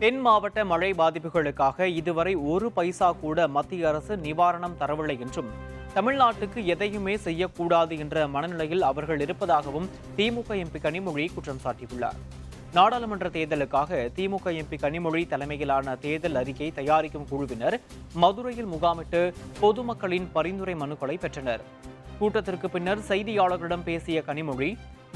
தென் மாவட்ட மழை பாதிப்புகளுக்காக இதுவரை ஒரு பைசா கூட மத்திய அரசு நிவாரணம் தரவில்லை என்றும், தமிழ்நாட்டுக்கு எதையுமே செய்யக்கூடாது என்ற மனநிலையில் அவர்கள் இருப்பதாகவும் திமுக எம்பி கனிமொழி குற்றம் சாட்டியுள்ளார். நாடாளுமன்ற தேர்தலுக்காக திமுக எம்பி கனிமொழி தலைமையிலான தேர்தல் அறிக்கை தயாரிக்கும் குழுவினர் மதுரையில் முகாமிட்டு பொதுமக்களின் பரிந்துரை மனுக்களை பெற்றனர். கூட்டத்திற்கு பின்னர் செய்தியாளர்களிடம் பேசிய கனிமொழி,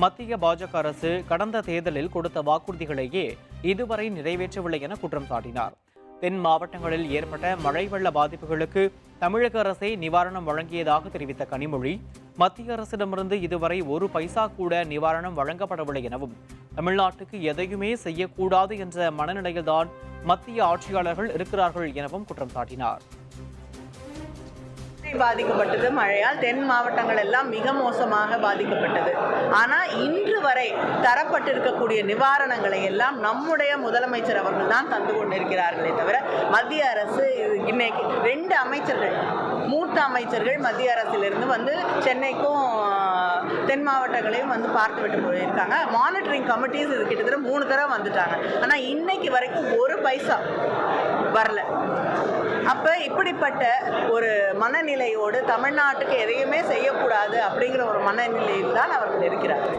மத்திய பாஜக அரசு கடந்த தேர்தலில் கொடுத்த வாக்குறுதிகளையே இதுவரை நிறைவேற்றவில்லை என குற்றம் சாட்டினார். தென் மாவட்டங்களில் ஏற்பட்ட மழை வெள்ள பாதிப்புகளுக்கு தமிழக அரசே நிவாரணம் வழங்கியதாக தெரிவித்த கனிமொழி, மத்திய அரசிடமிருந்து இதுவரை ஒரு பைசா கூட நிவாரணம் வழங்கப்படவில்லை எனவும், தமிழ்நாட்டுக்கு எதையுமே செய்யக்கூடாது என்ற மனநிலையில்தான் மத்திய ஆட்சியாளர்கள் இருக்கிறார்கள் எனவும் குற்றம் சாட்டினார். பாதிக்கப்பட்டது மழையால் தென் மாவட்டங்கள் எல்லாம் மிக மோசமாக பாதிக்கப்பட்டது. ஆனால் இன்று வரை தரப்பட்டிருக்கக்கூடிய நிவாரணங்களை எல்லாம் நம்முடைய முதலமைச்சர் அவர்கள் தான் தந்து கொண்டிருக்கிறார்களே தவிர மத்திய அரசு இன்னைக்கு 2 அமைச்சர்கள், மூத்த அமைச்சர்கள் மத்திய அரசிலிருந்து வந்து சென்னைக்கும் தென் மாவட்டங்களையும் வந்து பார்த்து விட்டு போயிருக்காங்க. மானிட்டரிங் கமிட்டிஸ் இது கிட்டத்தட்ட 3 தடவை வந்துட்டாங்க. ஆனால் இன்னைக்கு வரைக்கும் ஒரு பைசா வரல. அப்போ இப்படிப்பட்ட ஒரு மனநிலையோடு தமிழ்நாட்டுக்கு எதையுமே செய்யக்கூடாது அப்படிங்கிற ஒரு மனநிலையில் தான் அவர்கள் இருக்கிறார்கள்.